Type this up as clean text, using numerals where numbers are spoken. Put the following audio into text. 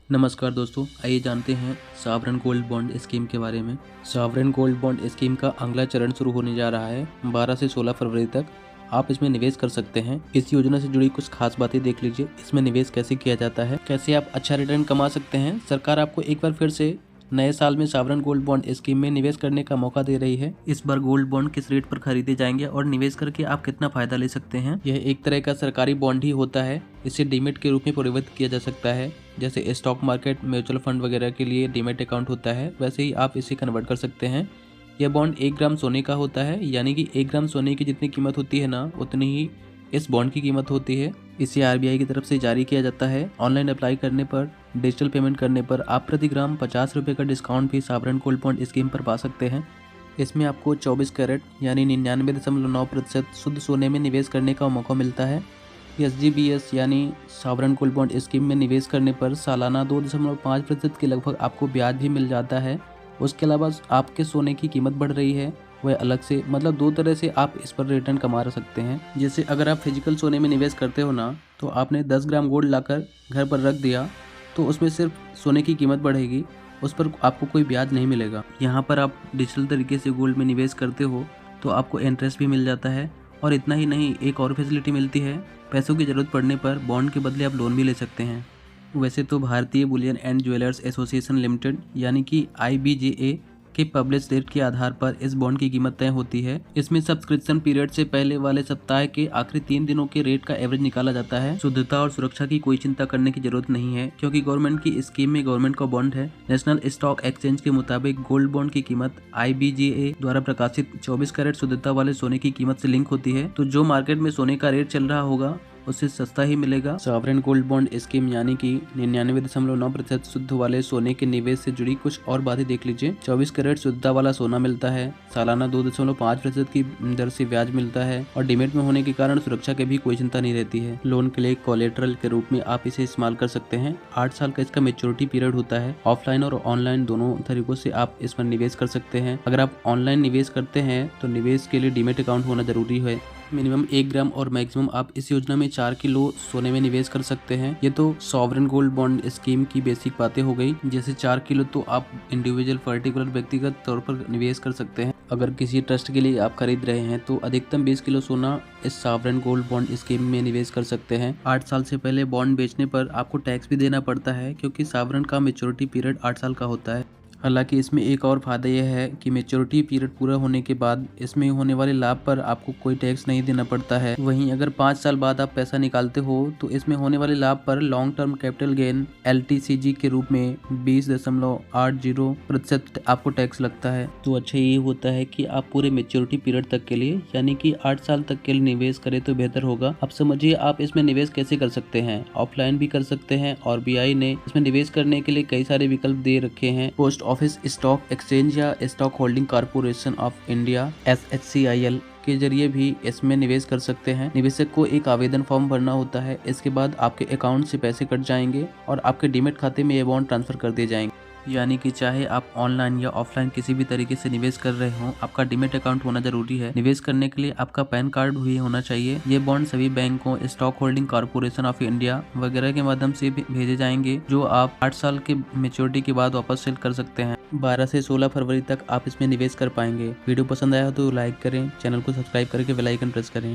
नमस्कार दोस्तों, आइए जानते हैं सॉवरेन गोल्ड बॉन्ड स्कीम के बारे में। सॉवरेन गोल्ड बॉन्ड स्कीम का अगला चरण शुरू होने जा रहा है 12 से 16 फरवरी तक। आप इसमें निवेश कर सकते हैं। इस योजना से जुड़ी कुछ खास बातें देख लीजिए। इसमें निवेश कैसे किया जाता है, कैसे आप अच्छा रिटर्न कमा सकते हैं। सरकार आपको एक बार फिर से नए साल में सॉवरेन गोल्ड बॉन्ड स्कीम में निवेश करने का मौका दे रही है। इस बार गोल्ड बॉन्ड किस रेट पर खरीदे जाएंगे और निवेश करके आप कितना फायदा ले सकते हैं। यह एक तरह का सरकारी बॉन्ड ही होता है। इसे डीमेट के रूप में परिवर्तित किया जा सकता है। जैसे स्टॉक मार्केट, म्यूचुअल फंड वगैरह के लिए डीमेट अकाउंट होता है, वैसे ही आप इसे कन्वर्ट कर सकते हैं। यह बॉन्ड 1 ग्राम सोने का होता है, यानी कि 1 ग्राम सोने की जितनी कीमत होती है ना, उतनी ही इस बॉन्ड की कीमत होती है। इसे आरबीआई की तरफ से जारी किया जाता है। ऑनलाइन अप्लाई करने पर, डिजिटल पेमेंट करने पर आप प्रति ग्राम 50 रुपये का डिस्काउंट भी सॉवरेन गोल्ड बॉन्ड स्कीम पर पा सकते हैं। इसमें आपको 24 कैरेट यानी 99.9% शुद्ध सोने में निवेश करने का मौका मिलता है। SGBS यानी सॉवरेन गोल्ड बॉन्ड स्कीम में निवेश करने पर सालाना 2.5% के लगभग आपको ब्याज भी मिल जाता है। उसके अलावा आपके सोने की कीमत बढ़ रही है, वह अलग से, मतलब 2 तरह से आप इस पर रिटर्न कमा सकते हैं। जैसे अगर आप फिजिकल सोने में निवेश करते हो ना, तो आपने 10 ग्राम गोल्ड लाकर घर पर रख दिया, तो उसमें सिर्फ सोने की कीमत बढ़ेगी, उस पर आपको कोई ब्याज नहीं मिलेगा। यहाँ पर आप डिजिटल तरीके से गोल्ड में निवेश करते हो तो आपको इंटरेस्ट भी मिल जाता है। और इतना ही नहीं, एक और फैसिलिटी मिलती है। पैसों की ज़रूरत पड़ने पर बॉन्ड के बदले आप लोन भी ले सकते हैं। वैसे तो भारतीय Boolean and jewellers association limited यानी कि IBJA के पब्लिश रेट के आधार पर इस बॉन्ड की कीमत तय होती है। इसमें सब्सक्रिप्शन पीरियड से पहले वाले सप्ताह के आखिरी 3 दिनों के रेट का एवरेज निकाला जाता है। शुद्धता और सुरक्षा की कोई चिंता करने की जरूरत नहीं है, क्योंकि गवर्नमेंट की स्कीम में गवर्नमेंट का बॉन्ड है। नेशनल स्टॉक एक्सचेंज के मुताबिक गोल्ड बॉन्ड की कीमत IBJA द्वारा प्रकाशित 24 कैरेट शुद्धता वाले सोने की कीमत से लिंक होती है। तो जो मार्केट में सोने का रेट चल रहा होगा उससे सस्ता ही मिलेगा। सॉवरेन गोल्ड बॉन्ड स्कीम यानी कि 99.9% शुद्ध वाले सोने के निवेश से जुड़ी कुछ और बातें देख लीजिए। 24 कैरेट शुद्धता वाला सोना मिलता है, सालाना 2.5% की दर से ब्याज मिलता है, और डीमेट में होने के कारण सुरक्षा की भी कोई चिंता नहीं रहती है। लोन के लिए कोलेटरल के रूप में आप इसे इस्तेमाल कर सकते हैं। 8 साल का इसका मेच्योरिटी पीरियड होता है। ऑफलाइन और ऑनलाइन दोनों तरीकों से आप इस पर निवेश कर सकते हैं। अगर आप ऑनलाइन निवेश करते हैं तो निवेश के लिए डीमेट अकाउंट होना जरूरी है। मिनिमम 1 ग्राम और मैक्सिमम आप इस योजना में 4 किलो सोने में निवेश कर सकते हैं। ये तो सॉवरेन गोल्ड बॉन्ड स्कीम की बेसिक बातें हो गई। जैसे 4 किलो तो आप इंडिविजुअल पर्टिकुलर व्यक्तिगत तौर पर निवेश कर सकते हैं। अगर किसी ट्रस्ट के लिए आप खरीद रहे हैं तो अधिकतम 20 किलो सोना इस सॉवरेन गोल्ड बॉन्ड स्कीम में निवेश कर सकते हैं। 8 साल से पहले बॉन्ड बेचने पर आपको टैक्स भी देना पड़ता है, क्योंकि सॉवरेन का मेच्योरिटी पीरियड 8 साल का होता है। हालांकि इसमें एक और फायदा यह है कि मेच्योरिटी पीरियड पूरा होने के बाद इसमें होने वाले लाभ पर आपको कोई टैक्स नहीं देना पड़ता है। वहीं अगर 5 साल बाद आप पैसा निकालते हो तो इसमें होने वाले लाभ पर long term capital gain LTCG के रूप में 20.80% आपको टैक्स लगता है। तो अच्छा ये होता है कि आप पूरे मेच्योरिटी पीरियड तक के लिए, यानी कि 8 साल तक के लिए निवेश करें तो बेहतर होगा। अब समझिए आप इसमें निवेश कैसे कर सकते हैं। ऑफलाइन भी कर सकते हैं, और RBI ने इसमें निवेश करने के लिए कई सारे विकल्प दे रखे हैं। पोस्ट ऑफिस स्टॉक एक्सचेंज या stock holding corporation of India SHCIL के जरिए भी इसमें निवेश कर सकते हैं। निवेशक को एक आवेदन फॉर्म भरना होता है। इसके बाद आपके अकाउंट से पैसे कट जाएंगे और आपके डीमेट खाते में ये बॉन्ड ट्रांसफर कर दिए जाएंगे। यानी कि चाहे आप ऑनलाइन या ऑफलाइन किसी भी तरीके से निवेश कर रहे हो, आपका डीमेट अकाउंट होना जरूरी है। निवेश करने के लिए आपका पैन कार्ड भी होना चाहिए। ये बॉन्ड सभी बैंकों, stock holding corporation of India वगैरह के माध्यम से भेजे जाएंगे, जो आप 8 साल के मेच्योरिटी के बाद वापस सेल कर सकते हैं। 12 से 16 फरवरी तक आप इसमें निवेश कर पाएंगे। वीडियो पसंद आया हो तो लाइक करें, चैनल को सब्सक्राइब करके बेल आइकन प्रेस करें।